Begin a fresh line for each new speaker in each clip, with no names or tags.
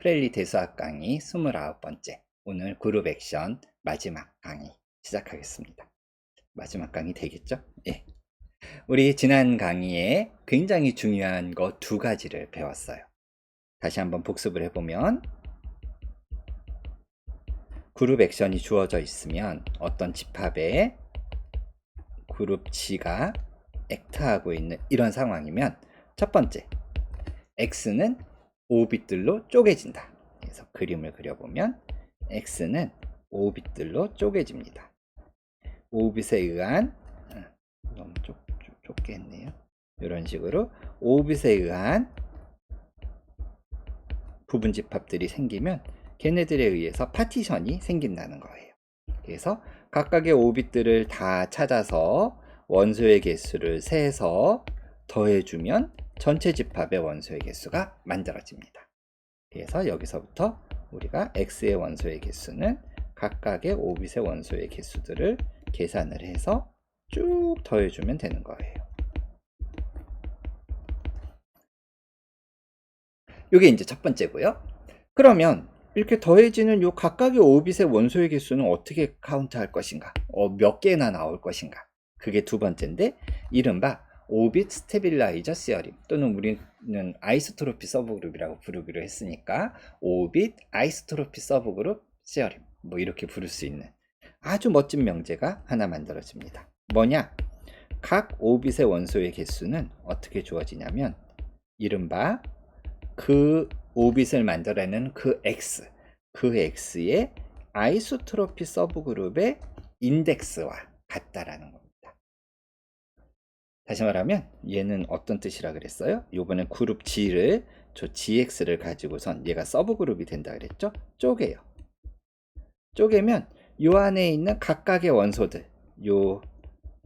프렐리 대수학 강의 29번째, 오늘 그룹 액션 마지막 강의 시작하겠습니다. 마지막 강의 되겠죠? 예. 우리 지난 강의에 굉장히 중요한 거 두 가지를 배웠어요. 다시 한번 복습을 해보면, 그룹 액션이 주어져 있으면 어떤 집합에 그룹 G가 액트하고 있는 이런 상황이면, 첫 번째, X는 5bit들로 쪼개진다. 그래서 그림을 그려보면 X는 5bit들로 쪼개집니다. 5bit에 의한, 너무 좁게 했네요. 이런 식으로 5bit에 의한 부분 집합들이 생기면 걔네들에 의해서 파티션이 생긴다는 거예요. 그래서 각각의 5bit들을 다 찾아서 원소의 개수를 세서 더해주면 전체 집합의 원소의 개수가 만들어집니다. 그래서 여기서부터 우리가 X의 원소의 개수는 각각의 5bit의 원소의 개수들을 계산을 해서 쭉 더해주면 되는 거예요. 이게 이제 첫 번째고요. 그러면 이렇게 더해지는 요 각각의 5bit의 원소의 개수는 어떻게 카운트할 것인가? 몇 개나 나올 것인가? 그게 두 번째인데, 이른바 5bit 스테빌라이저 시어림, 또는 우리는 아이소트로피 서브그룹이라고 부르기로 했으니까 5bit 아이소트로피 서브그룹 시어림, 뭐 이렇게 부를 수 있는 아주 멋진 명제가 하나 만들어집니다. 뭐냐? 각 5bit의 원소의 개수는 어떻게 주어지냐면, 이른바 그 5bit을 만들어내는 그 X의 아이소트로피 서브그룹의 인덱스와 같다라는 겁니다. 다시 말하면 얘는 어떤 뜻이라 그랬어요? 요번에 그룹 G를, 저 GX를 가지고선 얘가 서브그룹이 된다 그랬죠? 쪼개요. 쪼개면 요 안에 있는 각각의 원소들, 요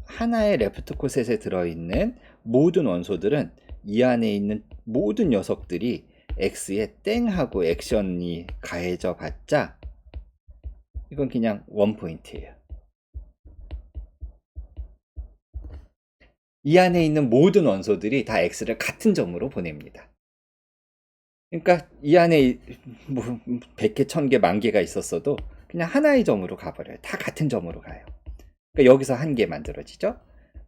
하나의 레프트 코셋에 들어있는 모든 원소들은 이 안에 있는 모든 녀석들이 X에 땡하고 액션이 가해져 봤자 이건 그냥 원포인트예요. 이 안에 있는 모든 원소들이 다 X를 같은 점으로 보냅니다. 그러니까 이 안에 뭐 100개, 1000개, 10,000개가 있었어도 그냥 하나의 점으로 가버려요. 다 같은 점으로 가요. 그러니까 여기서 한 개 만들어지죠.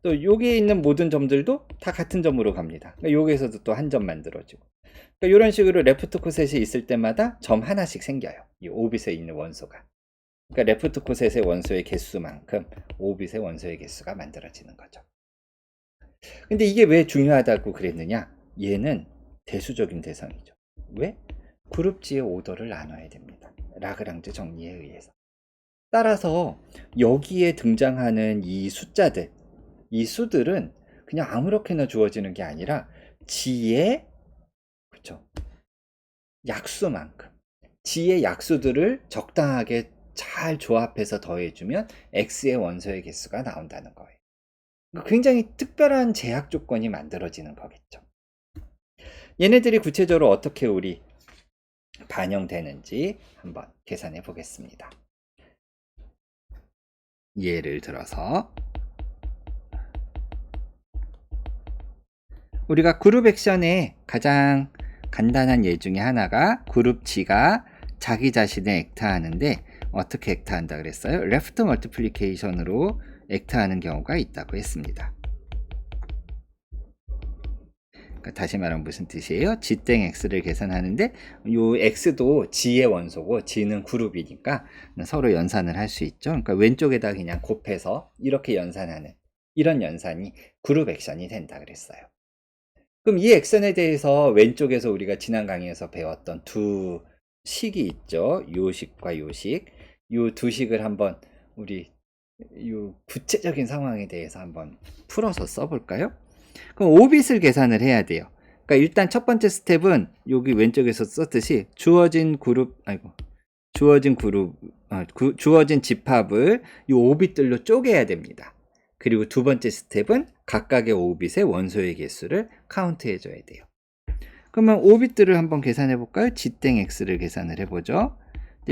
또 여기에 있는 모든 점들도 다 같은 점으로 갑니다. 그러니까 여기에서도 또 한 점 만들어지고. 그러니까 이런 식으로 레프트 코셋이 있을 때마다 점 하나씩 생겨요. 이 5bit에 있는 원소가. 그러니까 레프트 코셋의 원소의 개수만큼 5bit의 원소의 개수가 만들어지는 거죠. 근데 이게 왜 중요하다고 그랬느냐? 얘는 대수적인 대상이죠. 왜? 그룹 G의 오더를 나눠야 됩니다. 라그랑즈 정리에 의해서. 따라서 여기에 등장하는 이 숫자들, 이 수들은 그냥 아무렇게나 주어지는 게 아니라 G의, 그쵸, 약수만큼, G의 약수들을 적당하게 잘 조합해서 더해주면 X의 원소의 개수가 나온다는 거예요. 굉장히 특별한 제약 조건이 만들어지는 거겠죠. 얘네들이 구체적으로 어떻게 우리 반영되는지 한번 계산해 보겠습니다. 예를 들어서 우리가 그룹 액션의 가장 간단한 예 중에 하나가 그룹 G가 자기 자신을 액트하는데 어떻게 액트한다 그랬어요? 레프트 멀티플리케이션으로 액트하는 경우가 있다고 했습니다. 그러니까 다시 말하면 무슨 뜻이에요? G 땡 X를 계산하는데 요 X도 G의 원소고 G는 그룹이니까 서로 연산을 할 수 있죠. 그러니까 왼쪽에다 그냥 곱해서 이렇게 연산하는 이런 연산이 그룹 액션이 된다 그랬어요. 그럼 이 액션에 대해서 왼쪽에서 우리가 지난 강의에서 배웠던 두 식이 있죠. 요식과 요식. 요 두 식을 한번 우리 요 구체적인 상황에 대해서 한번 풀어서 써볼까요? 그럼 5bit을 계산을 해야 돼요. 그러니까 일단 첫 번째 스텝은 여기 왼쪽에서 썼듯이 주어진 집합을 이 5bit들로 쪼개야 됩니다. 그리고 두 번째 스텝은 각각의 5bit의 원소의 개수를 카운트해 줘야 돼요. 그러면 5bit들을 한번 계산해 볼까요? G땡X를 계산을 해보죠.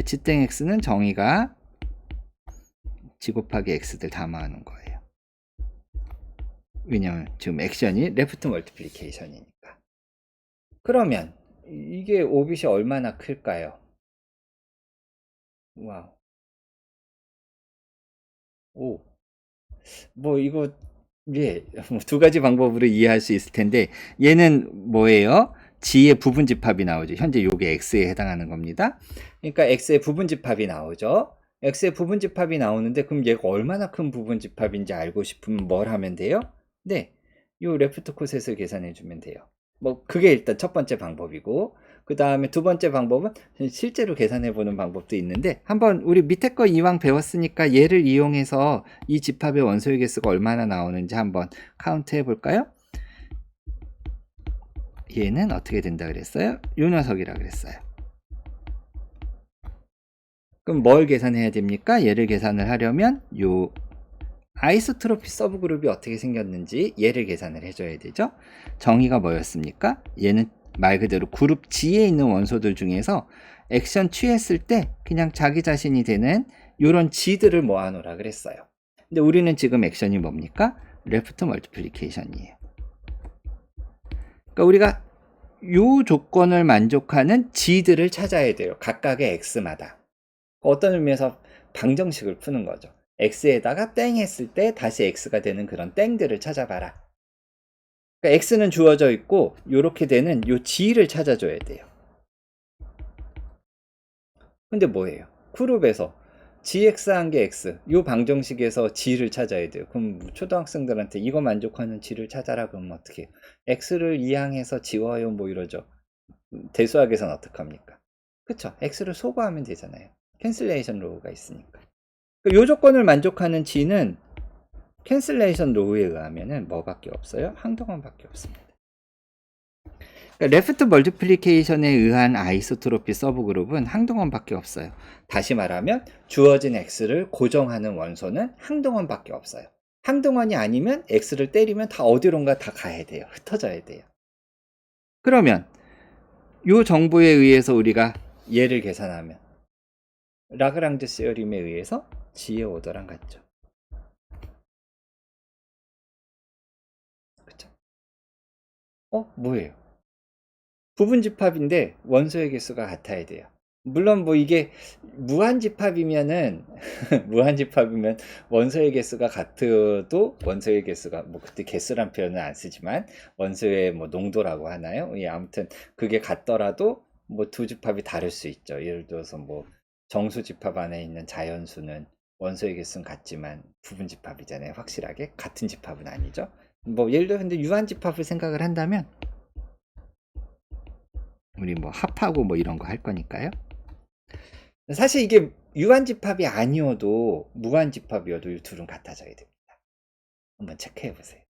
G땡X는 정의가 G 곱하기 X들 다 모아놓은 거예요. 왜냐면 지금 액션이 레프트 멀티플리케이션이니까. 그러면 이게 오빗이 얼마나 클까요? 와우. 오. 뭐 이거 예. 두 가지 방법으로 이해할 수 있을 텐데 얘는 뭐예요? G의 부분집합이 나오죠. 현재 요게 X에 해당하는 겁니다. 그러니까 X의 부분집합이 나오죠. X의 부분집합이 나오는데 그럼 얘가 얼마나 큰 부분집합인지 알고 싶으면 뭘 하면 돼요? 네. 요 레프트 코셋을 계산해 주면 돼요. 뭐 그게 일단 첫 번째 방법이고 그 다음에 두 번째 방법은 실제로 계산해 보는 방법도 있는데 한번 우리 밑에 거 이왕 배웠으니까 얘를 이용해서 이 집합의 원소의 개수가 얼마나 나오는지 한번 카운트 해 볼까요? 얘는 어떻게 된다 그랬어요? 요 녀석이라 그랬어요. 그럼 뭘 계산해야 됩니까? 얘를 계산을 하려면 요 아이소트로피 서브그룹이 어떻게 생겼는지 얘를 계산을 해줘야 되죠. 정의가 뭐였습니까? 얘는 말 그대로 그룹 G에 있는 원소들 중에서 액션 취했을 때 그냥 자기 자신이 되는 요런 G들을 모아놓으라 그랬어요. 근데 우리는 지금 액션이 뭡니까? 레프트 멀티플리케이션이에요. 그러니까 우리가 요 조건을 만족하는 G들을 찾아야 돼요. 각각의 X마다. 어떤 의미에서 방정식을 푸는 거죠. X에다가 땡 했을 때 다시 X가 되는 그런 땡들을 찾아봐라. 그러니까 X는 주어져 있고 요렇게 되는 요 G를 찾아줘야 돼요. 근데 뭐예요? 그룹에서 GX한 게 X 요 방정식에서 G를 찾아야 돼요. 그럼 초등학생들한테 이거 만족하는 G를 찾아라 그러면 어떻게 해요? X를 이항해서 지워요 뭐 이러죠. 대수학에서는 어떡합니까? 그쵸? X를 소거하면 되잖아요. 캔슬레이션 로우가 있으니까. 요 조건을 만족하는 G는 캔슬레이션 로우에 의하면은 뭐밖에 없어요? 항동원밖에 없습니다. 그러니까 레프트 멀티플리케이션에 의한 아이소트로피 서브그룹은 항동원밖에 없어요. 다시 말하면 주어진 X를 고정하는 원소는 항동원밖에 없어요. 항동원이 아니면 X를 때리면 다 어디론가 다 가야 돼요. 흩어져야 돼요. 그러면 요 정보에 의해서 우리가 얘를 계산하면 라그랑지 세어림에 의해서 G의 오더랑 같죠. 그쵸? 뭐예요? 부분집합인데 원소의 개수가 같아야 돼요. 물론 뭐 이게 무한집합이면은 무한집합이면 원소의 개수가 같아도 원소의 개수가 뭐 그때 개수란 표현은 안 쓰지만 원소의 뭐 농도라고 하나요? 예, 아무튼 그게 같더라도 뭐 두 집합이 다를 수 있죠. 예를 들어서 뭐 정수집합 안에 있는 자연수는 원소의 개수는 같지만 부분집합이잖아요. 확실하게 같은 집합은 아니죠. 뭐 예를 들어 근데 유한집합을 생각을 한다면 우리 뭐 합하고 뭐 이런 거 할 거니까요. 사실 이게 유한집합이 아니어도 무한집합이어도 이 둘은 같아져야 됩니다. 한번 체크해 보세요.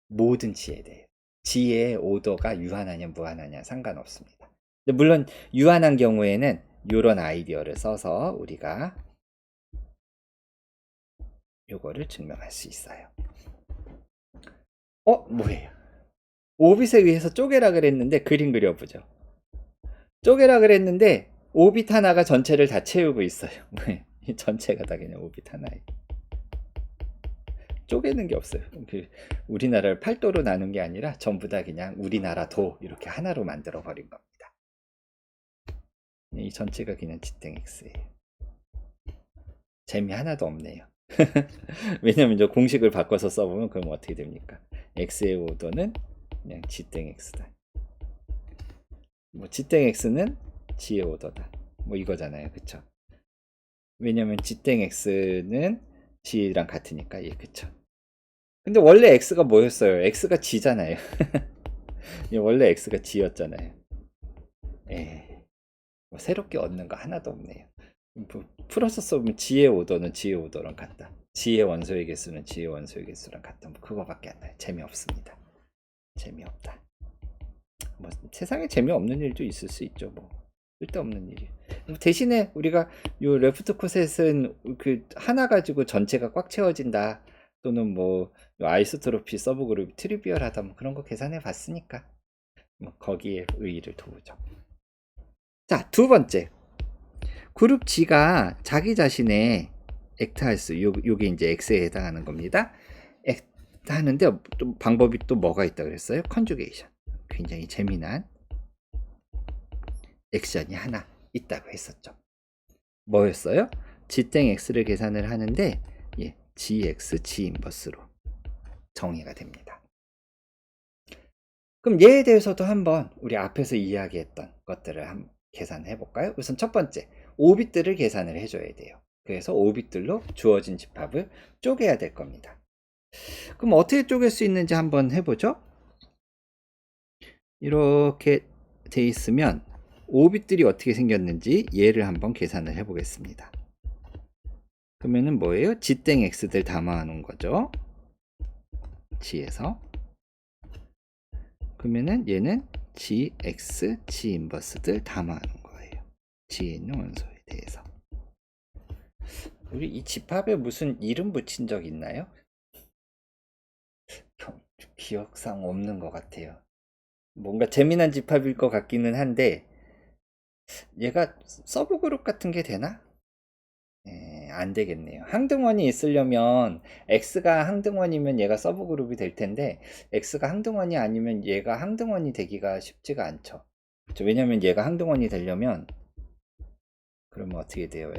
모든 G에 대해. G의 오더가 유한하냐 무한하냐 상관없습니다. 근데 물론 유한한 경우에는 이런 아이디어를 써서 우리가 요거를 증명할 수 있어요. 뭐예요? 오빗에 의해서 쪼개라 그랬는데 그림 그려보죠. 쪼개라 그랬는데 오빗 하나가 전체를 다 채우고 있어요. 이 전체가 다 그냥 오빗 하나에 쪼개는 게 없어요. 우리나라를 8도로 나눈 게 아니라 전부 다 그냥 우리나라도 이렇게 하나로 만들어 버린 겁니다. 이 전체가 그냥 지땡 X예요. 재미 하나도 없네요. 왜냐면 저 공식을 바꿔서 써보면 그럼 어떻게 됩니까? X의 오더는 그냥 지땡 X다. 뭐 지땡 X는 G의 오더다. 뭐 이거잖아요. 그쵸? 왜냐면 G땡 X는 G랑 같으니까. 예, 그쵸? 근데 원래 X가 뭐였어요? X가 G잖아요. 원래 X가 G였잖아요. 뭐 새롭게 얻는 거 하나도 없네요. 풀어서 써보면 G의 오더는 G의 오더랑 같다. G의 원소의 개수는 G의 원소의 개수랑 같다. 뭐 그거밖에 안 나요. 재미없습니다. 재미없다. 뭐 세상에 재미없는 일도 있을 수 있죠. 뭐 쓸데없는 일이. 대신에 우리가 요 레프트 코셋은 그 하나 가지고 전체가 꽉 채워진다. 또는 뭐 아이소트로피 서브그룹 트리비얼하다 뭐 그런 거 계산해 봤으니까 뭐 거기에 의의를 두죠. 자, 두 번째. 그룹 G가 자기 자신의 액트할 수, 요게 이제 X에 해당하는 겁니다. 액트 하는데 또 방법이 또 뭐가 있다 그랬어요? 컨주게이션. 굉장히 재미난 액션이 하나 있다고 했었죠. 뭐였어요? g땡x를 계산을 하는데 gx, g인버스로 정의가 됩니다. 그럼 얘에 대해서도 한번 우리 앞에서 이야기했던 것들을 한번 계산해 볼까요? 우선 첫 번째, 5빗들을 계산을 해줘야 돼요. 그래서 5빗들로 주어진 집합을 쪼개야 될 겁니다. 그럼 어떻게 쪼갤 수 있는지 한번 해보죠. 이렇게 돼 있으면 5빗들이 어떻게 생겼는지 얘를 한번 계산을 해 보겠습니다. 그러면은 뭐예요? g땡x들 담아 놓은 거죠. g에서. 그러면은 얘는 gx, g인버스들 담아 놓은 거예요. g에 있는 원소에 대해서. 우리 이 집합에 무슨 이름 붙인 적 있나요? 기억상 없는 것 같아요. 뭔가 재미난 집합일 것 같기는 한데 얘가 서브그룹 같은 게 되나? 안 되겠네요. 항등원이 있으려면 x가 항등원이면 얘가 서브그룹이 될 텐데 x가 항등원이 아니면 얘가 항등원이 되기가 쉽지가 않죠. 왜냐면 얘가 항등원이 되려면 그러면 어떻게 돼요?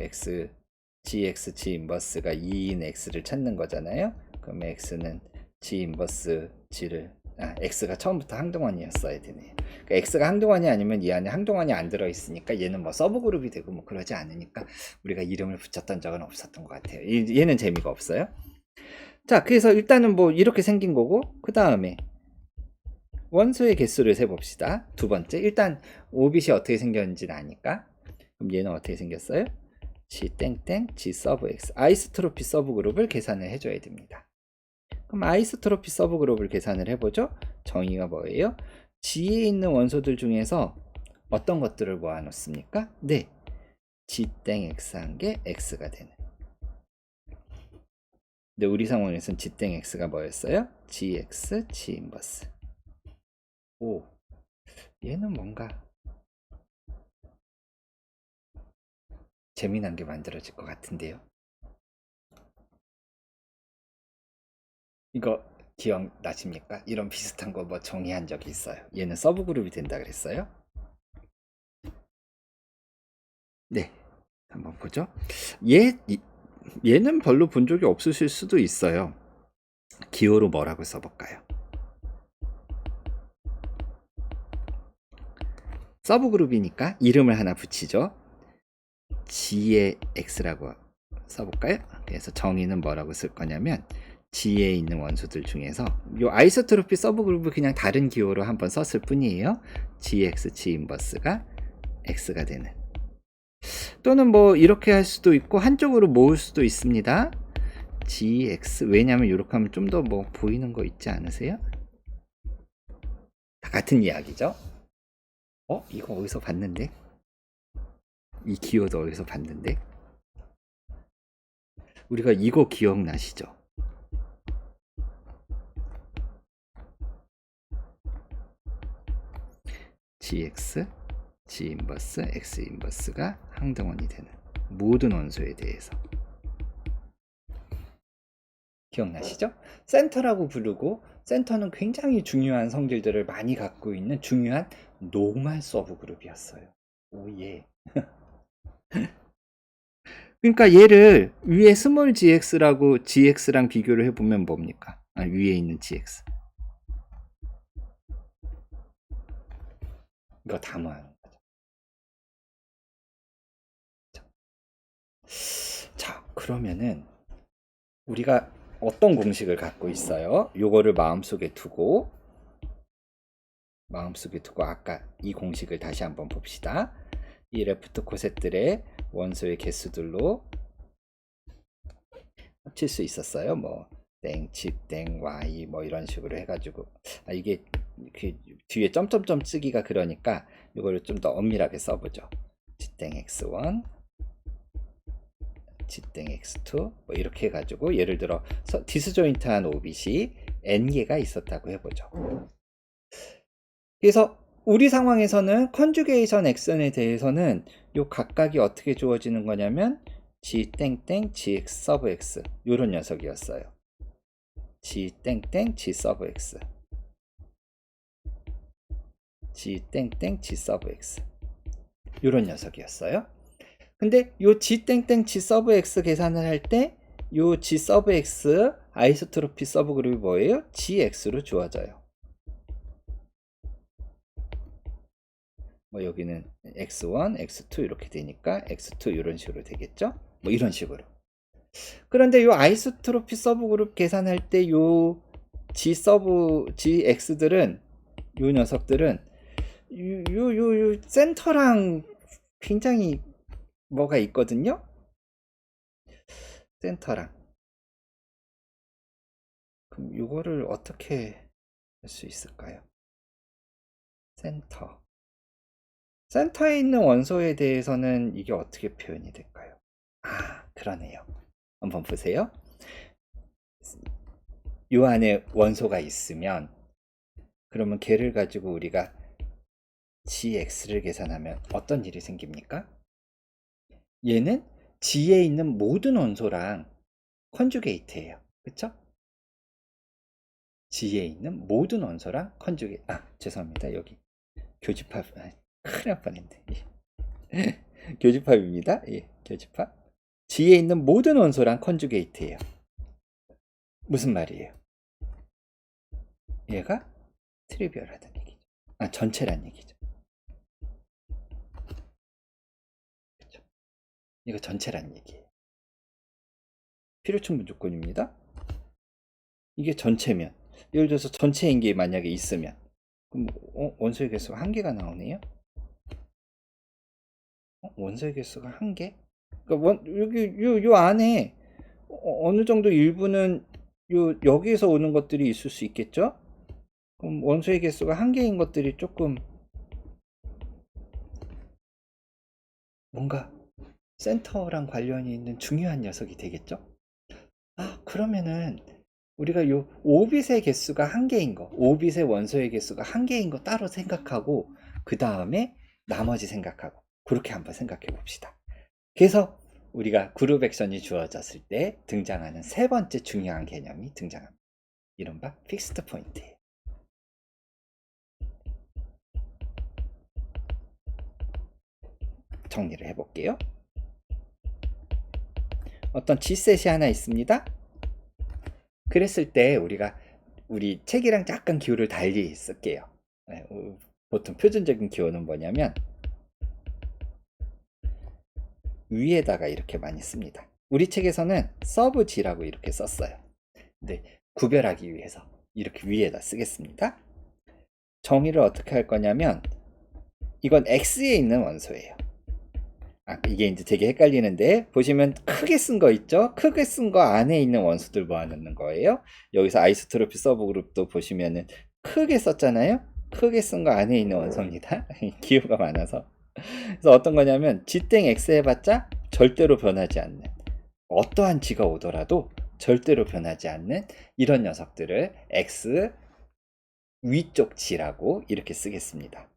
gx, g 인버스가 2인 x를 찾는 거잖아요. 그럼 x는 g 인버스 g를 x가 처음부터 항등원이었어야 되네요. 그러니까 x가 항등원이 아니면 이 안에 항등원이 안 들어있으니까 얘는 뭐 서브그룹이 되고 뭐 그러지 않으니까 우리가 이름을 붙였던 적은 없었던 것 같아요. 얘는 재미가 없어요. 자, 그래서 일단은 뭐 이렇게 생긴 거고, 그 다음에 원소의 개수를 세봅시다. 두 번째, 일단 오빗이 어떻게 생겼는지는 아니까. 그럼 얘는 어떻게 생겼어요? g 땡땡 g 서브 x, 아이소트로피 서브그룹을 계산을 해줘야 됩니다. 그럼 아이소트로피 서브그룹을 계산을 해보죠. 정의가 뭐예요? G에 있는 원소들 중에서 어떤 것들을 모아놓습니까? 네, G 땡 X 한 게 X가 되는. 근데 우리 상황에서는 G 땡 X가 뭐였어요? GX, G 인버스. 오, 얘는 뭔가 재미난 게 만들어질 것 같은데요. 이거 기억나십니까? 이런 비슷한 거 뭐 정의한 적이 있어요. 얘는 서브그룹이 된다 그랬어요. 네, 한번 보죠. 얘는 별로 본 적이 없으실 수도 있어요. 기호로 뭐라고 써볼까요? 서브그룹이니까 이름을 하나 붙이죠. G의 X라고 써볼까요? 그래서 정의는 뭐라고 쓸 거냐면 G에 있는 원소들 중에서 이 아이소트로피 서브그룹을 그냥 다른 기호로 한번 썼을 뿐이에요. GX, G 인버스가 X가 되는. 또는 뭐 이렇게 할 수도 있고 한쪽으로 모을 수도 있습니다. GX, 왜냐면 이렇게 하면 좀 더 뭐 보이는 거 있지 않으세요? 다 같은 이야기죠. 이거 어디서 봤는데? 이 기호도 어디서 봤는데? 우리가 이거 기억나시죠? GX, G 인버스, X 인버스가 항등원이 되는 모든 원소에 대해서 기억나시죠? 센터라고 부르고, 센터는 굉장히 중요한 성질들을 많이 갖고 있는 중요한 노멀 서브그룹이었어요. 오예. 그러니까 얘를 위에 스몰 gx라고 gx랑 비교를 해보면 뭡니까? 위에 있는 gx. 이거 다 모아놓은 거죠. 자, 그러면은 우리가 어떤 공식을 갖고 있어요? 요거를 마음속에 두고 아까 이 공식을 다시 한번 봅시다. 이 레프트 코셋들의 원소의 개수들로 합칠 수 있었어요. 뭐 땡, G 땡, Y 뭐 이런 식으로 해가지고 이게 뒤에 점점점 쓰기가 그러니까 이거를 좀 더 엄밀하게 써보죠. G 땡 X1, G 땡 X2 뭐 이렇게 해가지고 예를 들어 디스조인트한 오빗이 n개가 있었다고 해보죠. 그래서 우리 상황에서는 컨주게이션 액션에 대해서는 요 각각이 어떻게 주어지는 거냐면 G 땡땡 GX 서브 X 요런 녀석이었어요. G 땡땡 G 서브 X, G 땡땡 G 서브 X. 이런 녀석이었어요. 근데 요 G 땡땡 G 서브 X 계산을 할 때 요 G 서브 X 아이소트로피 서브 그룹이 뭐예요? GX로 주어져요. 뭐 여기는 X1, X2 이렇게 되니까 X2 이런 식으로 되겠죠? 뭐 이런 식으로. 그런데 요 아이소트로피 서브 그룹 계산할 때 요 GX들은 요 녀석들은 요 센터랑 굉장히 뭐가 있거든요. 센터랑. 그럼 이거를 어떻게 할 수 있을까요? 센터에 있는 원소에 대해서는 이게 어떻게 표현이 될까요? 아, 그러네요. 한번 보세요. 요 안에 원소가 있으면 그러면 걔를 가지고 우리가 GX를 계산하면 어떤 일이 생깁니까? 얘는 G에 있는 모든 원소랑 컨주게이트예요. 그쵸? G에 있는 모든 원소랑 죄송합니다. 여기 교집합, 큰일 날 뻔했네. 예. 교집합입니다. 예, 교집합. G에 있는 모든 원소랑 컨주게이트예요. 무슨 말이에요? 얘가 트리비얼하다는 얘기죠. 전체란 얘기죠. 그렇죠? 이거 전체란 얘기예요. 필요충분 조건입니다. 이게 전체면, 예를 들어서 전체인 게 만약에 있으면, 그럼 원소의 개수가 1개가 나오네요. 원소의 개수가 1개? 그러니까 요 안에 어느 정도 일부는 여기에서 오는 것들이 있을 수 있겠죠? 그럼 원소의 개수가 1개인 것들이 조금 뭔가 센터랑 관련이 있는 중요한 녀석이 되겠죠? 그러면은 우리가 요 5빛의 개수가 1개인 거, 5빛의 원소의 개수가 1개인 거 따로 생각하고 그 다음에 나머지 생각하고 그렇게 한번 생각해 봅시다. 그래서 우리가 그룹 액션이 주어졌을 때 등장하는 세 번째 중요한 개념이 등장합니다. 이른바 픽스드 포인트예요. 정리를 해볼게요. 어떤 G셋이 하나 있습니다. 그랬을 때 우리 책이랑 약간 기호를 달리 쓸게요. 보통 표준적인 기호는 뭐냐면 위에다가 이렇게 많이 씁니다. 우리 책에서는 서브 G라고 이렇게 썼어요. 근데 구별하기 위해서 이렇게 위에다 쓰겠습니다. 정의를 어떻게 할 거냐면 이건 X에 있는 원소예요. 이게 이제 되게 헷갈리는데 보시면 크게 쓴 거 있죠? 크게 쓴 거 안에 있는 원소들 모아놓는 거예요. 여기서 아이소트로피 서브 그룹도 보시면은 크게 썼잖아요. 크게 쓴 거 안에 있는 원소입니다. 기호가 많아서. 그래서 어떤 거냐면 G땡 X 해봤자 절대로 변하지 않는, 어떠한 G가 오더라도 절대로 변하지 않는 이런 녀석들을 X 위쪽 G라고 이렇게 쓰겠습니다.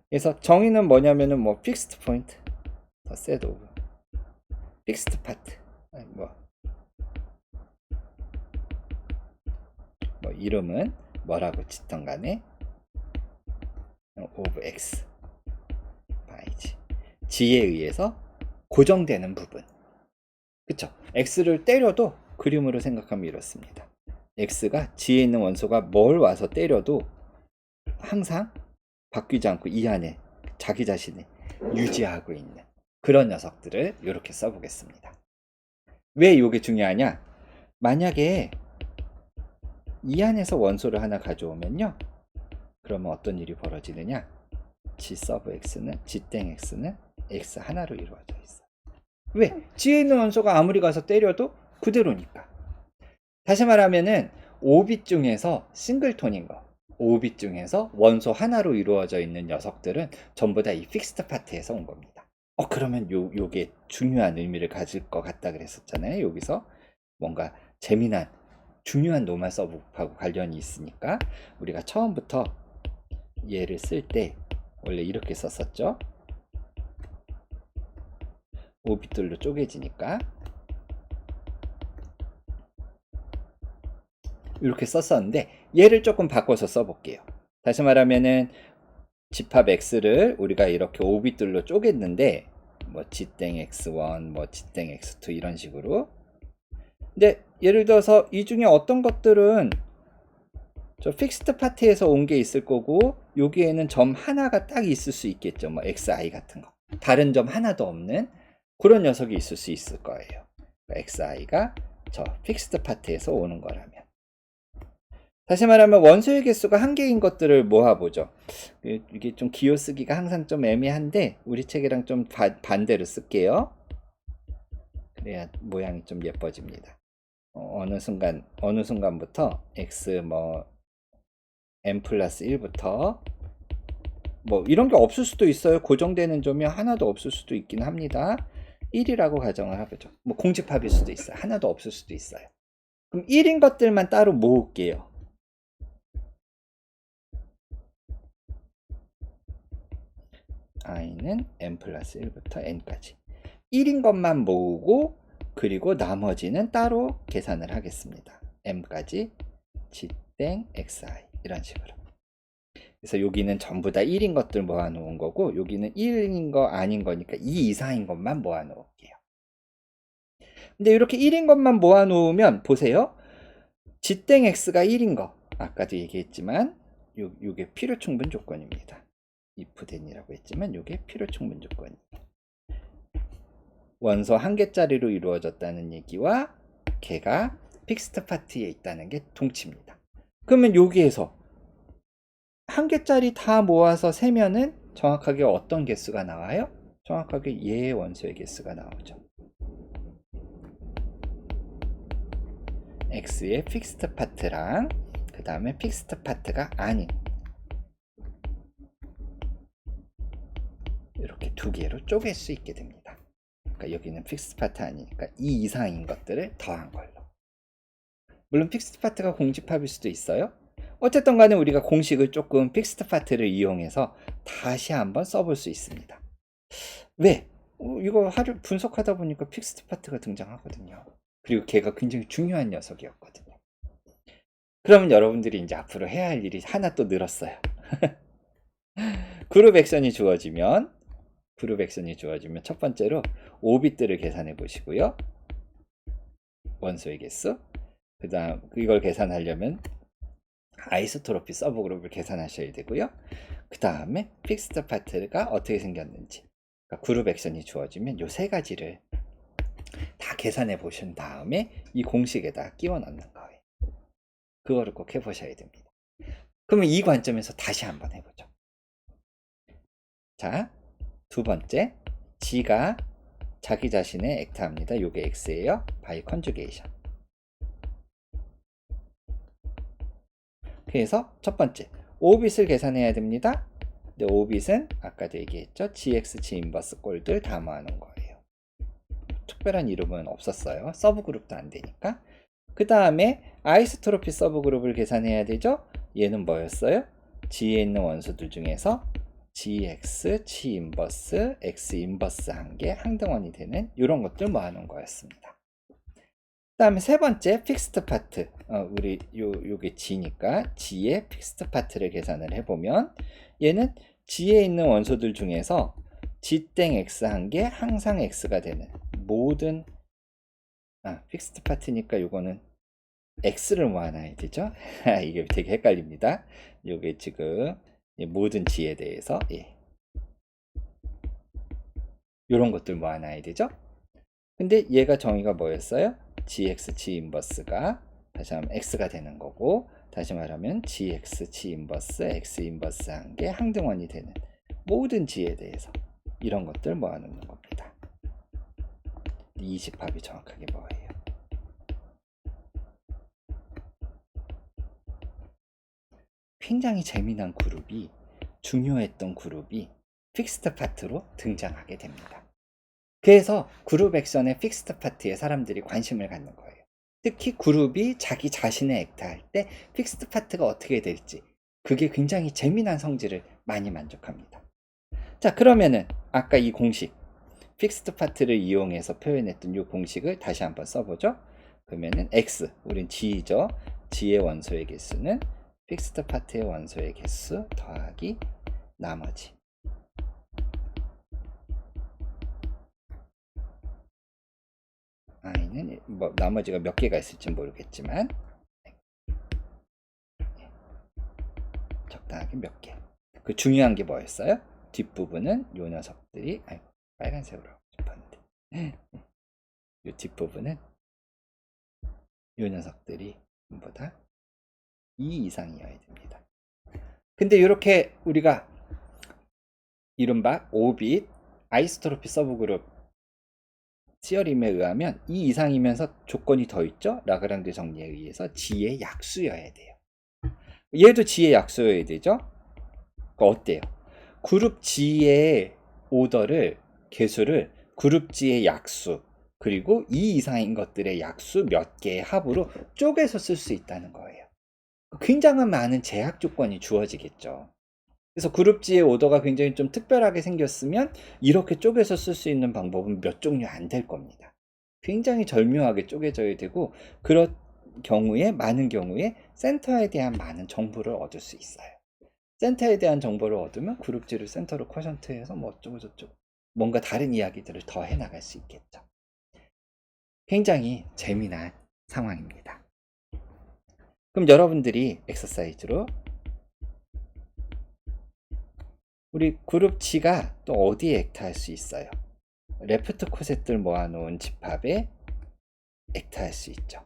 그래서 정의는 뭐냐면은 뭐 픽스드 포인트, 더 셋 오브 픽스드 파트, 뭐 이름은 뭐라고 짓던 간에 오브 X 바이 G, G에 의해서 고정되는 부분. 그쵸? X를 때려도 그림으로 생각하면 이렇습니다. X가 G에 있는 원소가 뭘 와서 때려도 항상 바뀌지 않고 이 안에 자기 자신을 유지하고 있는 그런 녀석들을 이렇게 써보겠습니다. 왜 이게 중요하냐? 만약에 이 안에서 원소를 하나 가져오면요, 그러면 어떤 일이 벌어지느냐? G 서브 X는 G땡 X는 X 하나로 이루어져 있어요. 왜? G에 있는 원소가 아무리 가서 때려도 그대로니까. 다시 말하면은 5빛 중에서 싱글톤인 거, 5빛 중에서 원소 하나로 이루어져 있는 녀석들은 전부 다 이 픽스드 파트에서 온 겁니다. 그러면 요게 중요한 의미를 가질 것 같다 그랬었잖아요. 여기서 뭔가 재미난 중요한 노멀 서브하고 관련이 있으니까 우리가 처음부터 얘를 쓸 때 원래 이렇게 썼었죠. 5빛들로 쪼개지니까 이렇게 썼었는데 얘를 조금 바꿔서 써볼게요. 다시 말하면은 집합 x를 우리가 이렇게 5bit들로 쪼갰는데 뭐 g땡 x1, 뭐 g땡 x2 이런 식으로. 근데 예를 들어서 이 중에 어떤 것들은 저 픽스트 파트에서 온 게 있을 거고 여기에는 점 하나가 딱 있을 수 있겠죠. 뭐 xi 같은 거. 다른 점 하나도 없는 그런 녀석이 있을 수 있을 거예요. xi가 저 픽스트 파트에서 오는 거라면. 다시 말하면 원소의 개수가 한 개인 것들을 모아보죠. 이게 좀 기호 쓰기가 항상 좀 애매한데 우리 책이랑 좀 반대로 쓸게요. 그래야 모양이 좀 예뻐집니다. 어느 순간부터 x 뭐 n 플러스 1부터 뭐 이런 게 없을 수도 있어요. 고정되는 점이 하나도 없을 수도 있긴 합니다. 1이라고 가정을 해보죠. 뭐 공집합일 수도 있어요. 하나도 없을 수도 있어요. 그럼 1인 것들만 따로 모을게요. i는 n 플러스 1부터 n까지 1인 것만 모으고 그리고 나머지는 따로 계산을 하겠습니다. m까지 g땡 xi 이런 식으로. 그래서 여기는 전부 다 1인 것들 모아 놓은 거고 여기는 1인 거 아닌 거니까 2 이상인 것만 모아 놓을게요. 근데 이렇게 1인 것만 모아 놓으면 보세요. g땡 x가 1인 거 아까도 얘기했지만 요게 필요 충분 조건입니다. if then이라고 했지만 요게 필요 충분 조건이에요. 원소 한 개짜리로 이루어졌다는 얘기와 걔가 픽스트 파트에 있다는 게 동치입니다. 그러면 여기에서 한 개짜리 다 모아서 세면은 정확하게 어떤 개수가 나와요? 정확하게 얘의 원소의 개수가 나오죠. x의 픽스트 파트랑 그 다음에 픽스트 파트가 아닌 이렇게 두 개로 쪼갤 수 있게 됩니다. 그러니까 여기는 픽스트 파트 아니니까 2 이상인 것들을 더한 걸로. 물론 픽스트 파트가 공집합일 수도 있어요. 어쨌든 간에 우리가 공식을 조금 픽스트 파트를 이용해서 다시 한번 써볼 수 있습니다. 왜? 이거 하루 분석하다 보니까 픽스트 파트가 등장하거든요. 그리고 걔가 굉장히 중요한 녀석이었거든요. 그러면 여러분들이 이제 앞으로 해야 할 일이 하나 또 늘었어요. 그룹 액션이 주어지면 첫 번째로 5bit들을 계산해 보시고요. 원소의 개수. 그 다음 이걸 계산하려면 아이소트로피 서브그룹을 계산하셔야 되고요. 그 다음에 픽스트 파트가 어떻게 생겼는지, 그러니까 그룹 액션이 주어지면 요 세 가지를 다 계산해 보신 다음에 이 공식에다 끼워 넣는 거예요. 그거를 꼭 해보셔야 됩니다. 그러면 이 관점에서 다시 한번 해보죠. 자, 두 번째, G가 자기 자신의 액타입니다. 요게 X예요. 바이 컨주게이션. 그래서 첫 번째 5bit을 계산해야 됩니다. 근데 5bit은 아까도 얘기했죠. GX, G 인버스 꼴들 다 모아놓은 거예요. 특별한 이름은 없었어요. 서브그룹도 안 되니까. 그 다음에 아이소트로피 서브그룹을 계산해야 되죠. 얘는 뭐였어요? G에 있는 원소들 중에서 GX, G 인버스, X 인버스 한 개 항등원이 되는 이런 것들 모아놓은 거였습니다. 그 다음에 세 번째 픽스트 파트, 우리 요게 G니까 G의 픽스트 파트를 계산을 해보면 얘는 G에 있는 원소들 중에서 G땡 X 한 개 항상 X가 되는 모든 픽스트 파트니까 요거는 X를 모아놔야 되죠. 이게 되게 헷갈립니다. 요게 지금 모든 G에 대해서 요런 것들 모아놔야 되죠. 근데 얘가 정의가 뭐였어요? GX, G 인버스가 다시 하면 X가 되는 거고, 다시 말하면 GX, G 인버스, X 인버스 한 개 항등원이 되는 모든 G에 대해서 이런 것들 모아놓는 겁니다. 이 집합이 정확하게 뭐예요? 굉장히 재미난 그룹이, 중요했던 그룹이 픽스트 파트로 등장하게 됩니다. 그래서 그룹 액션의 픽스트 파트에 사람들이 관심을 갖는 거예요. 특히 그룹이 자기 자신의 액트 할 때 픽스트 파트가 어떻게 될지, 그게 굉장히 재미난 성질을 많이 만족합니다. 자, 그러면은 아까 이 공식 픽스트 파트를 이용해서 표현했던 이 공식을 다시 한번 써보죠. 그러면은 X, 우린 G죠. G의 원소의 개수는 픽스트 파트의 원소의 개수 더하기 나머지. i는 뭐 나머지가 몇 개가 있을지 모르겠지만 적당하게 몇 개. 그 중요한 게 뭐였어요? 뒷부분은 요 녀석들이 빨간색으로 하고 싶었는데 요 뒷부분은 요 녀석들이 전부 다 2 이상이어야 됩니다. 근데 이렇게 우리가 이른바 5빛 아이소트로피 서브그룹 시어림에 의하면 2 이상이면서 조건이 더 있죠? 라그랑드 정리에 의해서 G의 약수여야 돼요. 얘도 G의 약수여야 되죠? 어때요? 그룹 G의 오더를 개수를 그룹 G의 약수 그리고 2 이상인 것들의 약수 몇 개의 합으로 쪼개서 쓸 수 있다는 거예요. 굉장한 많은 제약 조건이 주어지겠죠. 그래서 그룹 G의 오더가 굉장히 좀 특별하게 생겼으면 이렇게 쪼개서 쓸 수 있는 방법은 몇 종류 안 될 겁니다. 굉장히 절묘하게 쪼개져야 되고 그런 경우에 많은 경우에 센터에 대한 많은 정보를 얻을 수 있어요. 센터에 대한 정보를 얻으면 그룹 G를 센터로 쿼션트해서 뭐 어쩌고 저쩌고 뭔가 다른 이야기들을 더 해나갈 수 있겠죠. 굉장히 재미난 상황입니다. 그럼 여러분들이 엑서사이즈로 우리 그룹 G가 또 어디에 액트할 수 있어요? 레프트 코셋들 모아놓은 집합에 액트할 수 있죠.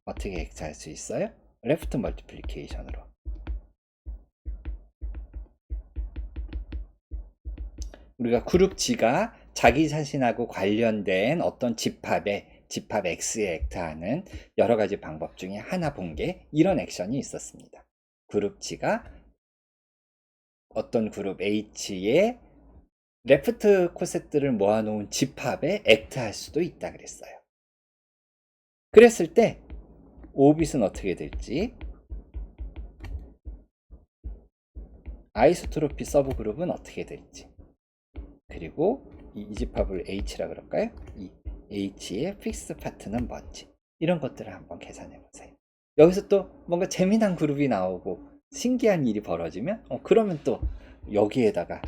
어떻게 액트할 수 있어요? 레프트 멀티플리케이션으로. 우리가 그룹 G가 자기 자신하고 관련된 어떤 집합에 집합 X에 액트하는 여러 가지 방법 중에 하나 본 게 이런 액션이 있었습니다. 그룹 G가 어떤 그룹 H의 레프트 코셋들을 모아놓은 집합에 액트할 수도 있다 그랬어요. 그랬을 때 오빗은 어떻게 될지, 아이소트로피 서브그룹은 어떻게 될지, 그리고 이 집합을 H라 그럴까요? 이 H의 픽스 파트는 뭔지, 이런 것들을 한번 계산해 보세요. 여기서 또 뭔가 재미난 그룹이 나오고 신기한 일이 벌어지면 그러면 또 여기에다가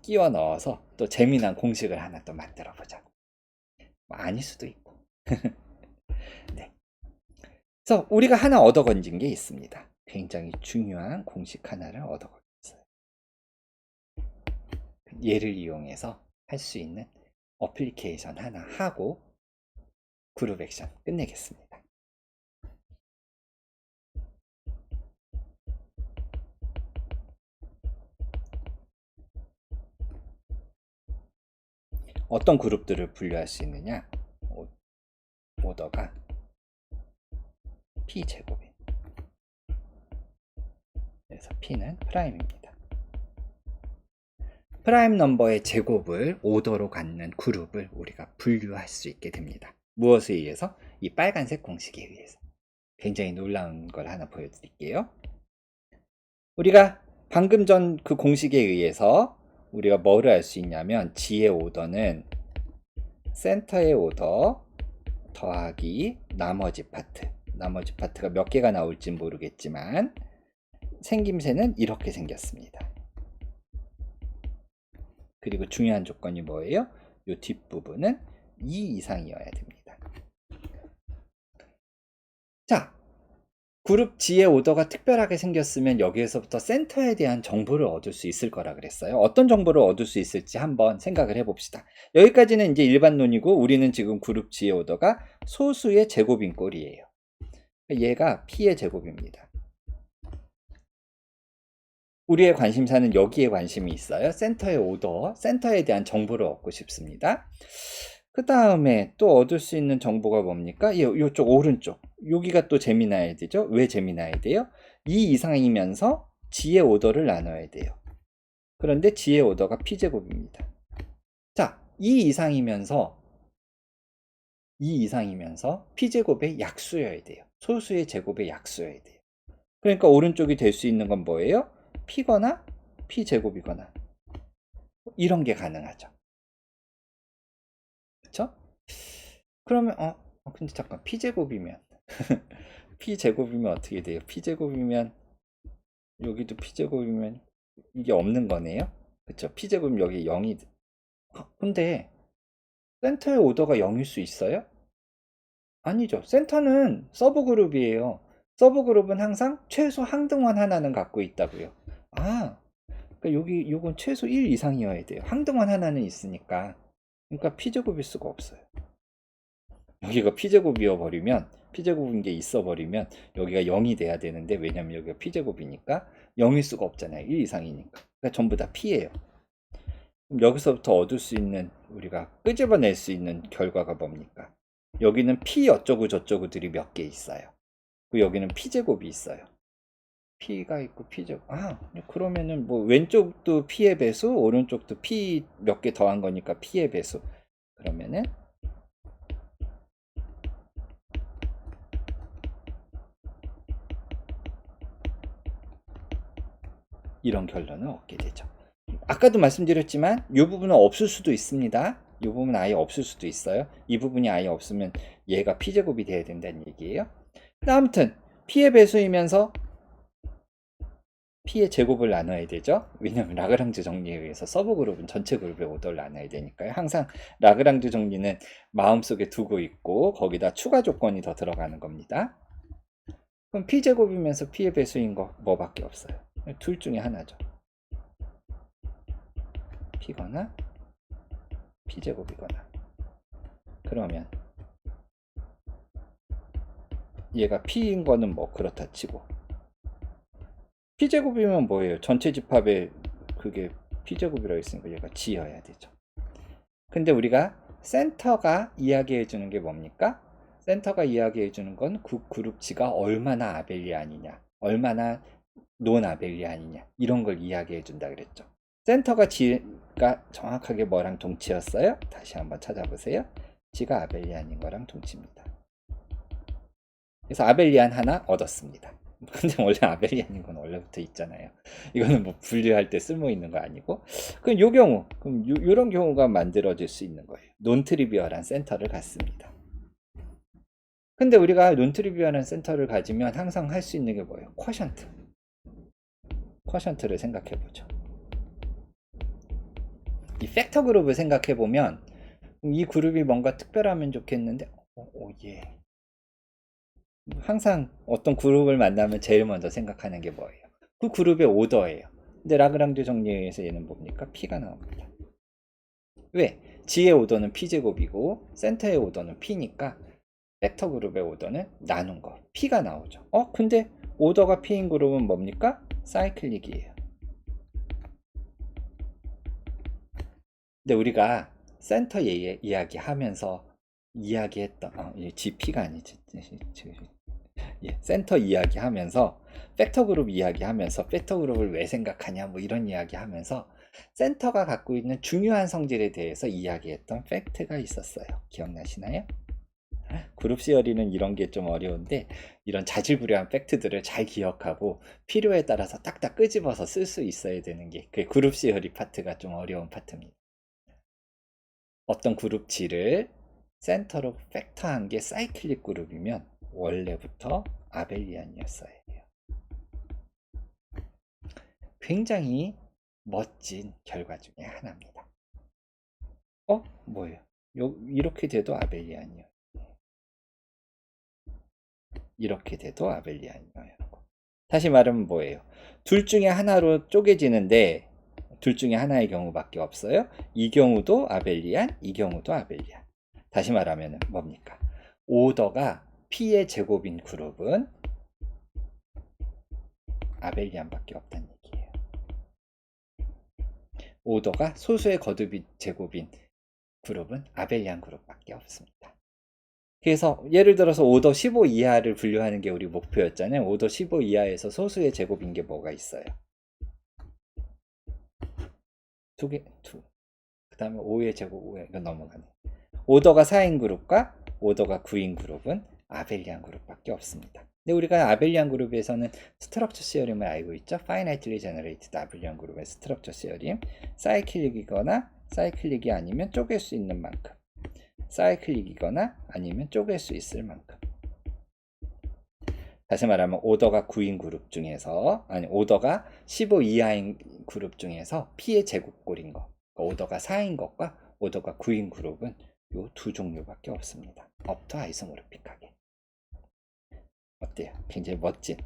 끼워 넣어서 또 재미난 공식을 하나 또 만들어 보자고. 뭐 아닐 수도 있고. 네. 그래서 우리가 하나 얻어 건진 게 있습니다. 굉장히 중요한 공식 하나를 얻어 건졌어요. 얘를 이용해서 할 수 있는 어플리케이션 하나 하고 그룹 액션 끝내겠습니다. 어떤 그룹들을 분류할 수 있느냐? 오더가 P제곱이에요. 그래서 P는 프라임입니다. 프라임 넘버의 제곱을 오더로 갖는 그룹을 우리가 분류할 수 있게 됩니다. 무엇에 의해서? 이 빨간색 공식에 의해서. 굉장히 놀라운 걸 하나 보여드릴게요. 우리가 방금 전 그 공식에 의해서 우리가 뭐를 알 수 있냐면 G의 오더는 센터의 오더 더하기 나머지 파트가 몇 개가 나올진 모르겠지만 생김새는 이렇게 생겼습니다. 그리고 중요한 조건이 뭐예요? 이 뒷부분은 2 이상이어야 됩니다. 자, 그룹 G의 오더가 특별하게 생겼으면 여기에서부터 센터에 대한 정보를 얻을 수 있을 거라 그랬어요. 어떤 정보를 얻을 수 있을지 한번 생각을 해봅시다. 여기까지는 이제 일반론이고 우리는 지금 그룹 G의 오더가 소수의 제곱인 꼴이에요. 얘가 P의 제곱입니다. 우리의 관심사는 여기에 관심이 있어요. 센터의 오더, 센터에 대한 정보를 얻고 싶습니다. 그 다음에 또 얻을 수 있는 정보가 뭡니까? 이쪽 오른쪽. 여기가 또 재미나야 되죠? 왜 재미나야 돼요? 2 이상이면서 G의 오더를 나눠야 돼요. 그런데 G의 오더가 P제곱입니다. 자, 2 이상이면서 P제곱의 약수여야 돼요. 소수의 제곱의 약수여야 돼요. 그러니까 오른쪽이 될 수 있는 건 뭐예요? P거나 P제곱이거나 이런 게 가능하죠. 그쵸? 그러면 근데 잠깐 P제곱이면 P제곱이면 어떻게 돼요? P제곱이면 여기도 P제곱이면 이게 없는 거네요. 그쵸? P제곱 여기 0이 근데 센터의 오더가 0일 수 있어요? 아니죠. 센터는 서브그룹이에요. 서브그룹은 항상 최소 항등원 하나는 갖고 있다고요. 그러니까 여기 요건 최소 1 이상이어야 돼요. 항등원 하나는 있으니까. 그러니까 P제곱일 수가 없어요. 여기가 P제곱이어 버리면 P제곱인 게 있어 버리면 여기가 0이 돼야 되는데, 왜냐면 여기가 P제곱이니까 0일 수가 없잖아요. 1 이상이니까. 그러니까 전부 다 P예요. 그럼 여기서부터 얻을 수 있는, 우리가 끄집어낼 수 있는 결과가 뭡니까? 여기는 P 어쩌고 저쩌고들이 몇 개 있어요. 그리고 여기는 P제곱이 있어요. P가 있고 P제곱. 그러면은 뭐 왼쪽도 P의 배수, 오른쪽도 P 몇 개 더한 거니까 P의 배수. 그러면은 이런 결론을 얻게 되죠. 아까도 말씀드렸지만 이 부분은 없을 수도 있습니다. 이 부분은 아예 없을 수도 있어요. 이 부분이 아예 없으면 얘가 P제곱이 돼야 된다는 얘기예요. 아무튼 P의 배수이면서 P의 제곱을 나눠야 되죠. 왜냐면 라그랑즈 정리에 의해서 서브그룹은 전체 그룹의 오더를 나눠야 되니까요. 항상 라그랑즈 정리는 마음속에 두고 있고 거기다 추가 조건이 더 들어가는 겁니다. 그럼 P제곱이면서 P의 배수인 거 뭐밖에 없어요. 둘 중에 하나죠. P거나 P제곱이거나. 그러면 얘가 P인 거는 뭐 그렇다 치고, P제곱이면 뭐예요? 전체 집합에 그게 P제곱이라고 했으니까 얘가 G여야 되죠. 근데 우리가 센터가 이야기해 주는 게 뭡니까? 센터가 이야기해 주는 건 그 그룹 G가 얼마나 아벨리안이냐, 얼마나 논 아벨리안이냐, 이런 걸 이야기해 준다 그랬죠. 센터가 G가 정확하게 뭐랑 동치였어요? 다시 한번 찾아보세요. G가 아벨리안인 거랑 동치입니다. 그래서 아벨리안 하나 얻었습니다. 근데 원래 아벨리안인 건 원래부터 있잖아요. 이거는 뭐 분류할 때 쓸모 있는 거 아니고. 그럼 요 경우, 그럼 요런 경우가 만들어질 수 있는 거예요. 논트리비얼한 센터를 갖습니다. 근데 우리가 논트리비얼한 센터를 가지면 항상 할 수 있는 게 뭐예요? 쿼션트. 쿼션트를 생각해 보죠. 이 팩터 그룹을 생각해 보면 이 그룹이 뭔가 특별하면 좋겠는데, 예. 항상 어떤 그룹을 만나면 제일 먼저 생각하는 게 뭐예요? 그 그룹의 오더예요. 근데 라그랑주 정리에서 얘는 뭡니까? P가 나옵니다. 왜? G의 오더는 P제곱이고 센터의 오더는 P니까 벡터 그룹의 오더는 나눈 거 P가 나오죠. 근데 오더가 P인 그룹은 뭡니까? 사이클릭이에요. 근데 우리가 센터 이야기 하면서 이야기했던 GP가 아니지, 센터 이야기 하면서 팩터 그룹 이야기 하면서 팩터 그룹을 왜 생각하냐 뭐 이런 이야기 하면서 센터가 갖고 있는 중요한 성질에 대해서 이야기했던 팩트가 있었어요. 기억나시나요? 그룹 시어리는 이런 게 좀 어려운데 이런 자질구레한 팩트들을 잘 기억하고 필요에 따라서 딱딱 끄집어서 쓸 수 있어야 되는 게 그 그룹 시어리 파트가 좀 어려운 파트입니다. 어떤 그룹 G를 센터로 팩터한 게 사이클릭 그룹이면 원래부터 아벨리안이었어야 해요. 굉장히 멋진 결과 중에 하나입니다. 뭐예요? 이렇게 돼도 아벨리안이요. 이렇게 돼도 아벨리안이에요. 다시 말하면 뭐예요? 둘 중에 하나로 쪼개지는데 둘 중에 하나의 경우밖에 없어요. 이 경우도 아벨리안, 이 경우도 아벨리안. 다시 말하면 뭡니까? 오더가 P의 제곱인 그룹은 아벨리안밖에 없다는 얘기예요. 오더가 소수의 거듭이 제곱인 그룹은 아벨리안 그룹밖에 없습니다. 그래서 예를 들어서 오더 15 이하를 분류하는 게 우리 목표였잖아요. 오더 15 이하에서 소수의 제곱인 게 뭐가 있어요? 그 다음에 5의 제곱, 5의, 이건 넘어가네. 오더가 4인 그룹과 오더가 9인 그룹은 아벨리안 그룹밖에 없습니다. 근데 우리가 아벨리안 그룹에서는 스트럭처 시어림을 알고 있죠. Finitely Generated 아벨리안 그룹의 스트럭처 시어림, 사이클릭이거나 사이클릭이 아니면 쪼갤 수 있는 만큼, 사이클릭이거나 아니면 쪼갤 수 있을 만큼. 다시 말하면 오더가 9인 그룹 중에서, 아니 오더가 15 이하인 그룹 중에서 P의 제곱꼴인 거, 오더가 4인 것과 오더가 9인 그룹은 요 두 종류밖에 없습니다. 업터 아이소모르픽하게. 어때요? 굉장히 멋진.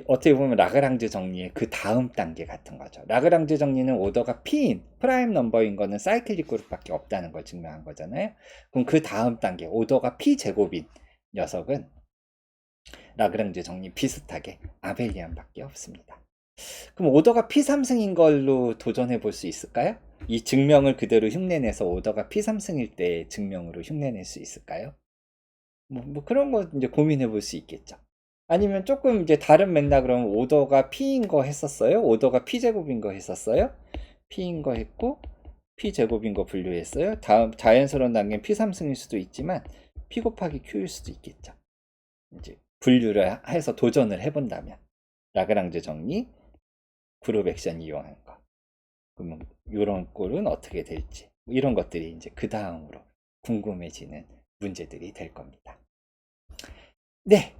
어떻게 보면 라그랑즈 정리의 그 다음 단계 같은 거죠. 라그랑즈 정리는 오더가 P인 프라임 넘버인 거는 사이클릭 그룹밖에 없다는 걸 증명한 거잖아요. 그럼 그 다음 단계 오더가 P 제곱인 녀석은 라그랑즈 정리 비슷하게 아벨리안밖에 없습니다. 그럼 오더가 P3승인 걸로 도전해 볼 수 있을까요? 이 증명을 그대로 흉내내서 오더가 P3승일 때 증명으로 흉내낼 수 있을까요? 뭐 그런 거 이제 고민해 볼 수 있겠죠. 아니면 조금 이제 다른 맥락으로 오더가 P인 거 했었어요? 오더가 P제곱인 거 했었어요? P인 거 했고 P제곱인 거 분류했어요? 다음 자연스러운 단계는 P3승일 수도 있지만 P 곱하기 Q일 수도 있겠죠. 이제 분류를 해서 도전을 해본다면 라그랑즈 정리, 그룹 액션 이용한 거. 그러면 이런 꼴은 어떻게 될지 이런 것들이 이제 그 다음으로 궁금해지는 문제들이 될 겁니다. 네,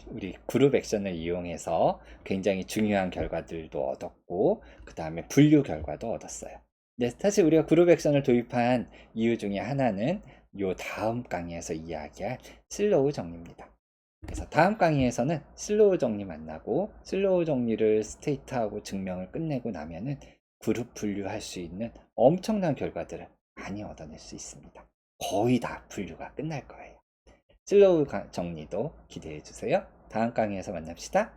우리 그룹 액션을 이용해서 굉장히 중요한 결과들도 얻었고 그 다음에 분류 결과도 얻었어요. 네, 사실 우리가 그룹 액션을 도입한 이유 중에 하나는 요 다음 강의에서 이야기할 슬로우 정리입니다. 그래서 다음 강의에서는 슬로우 정리 만나고 슬로우 정리를 스테이트하고 증명을 끝내고 나면은 그룹 분류할 수 있는 엄청난 결과들을 많이 얻어낼 수 있습니다. 거의 다 분류가 끝날 거예요. 슬로우 정리도 기대해 주세요. 다음 강의에서 만납시다.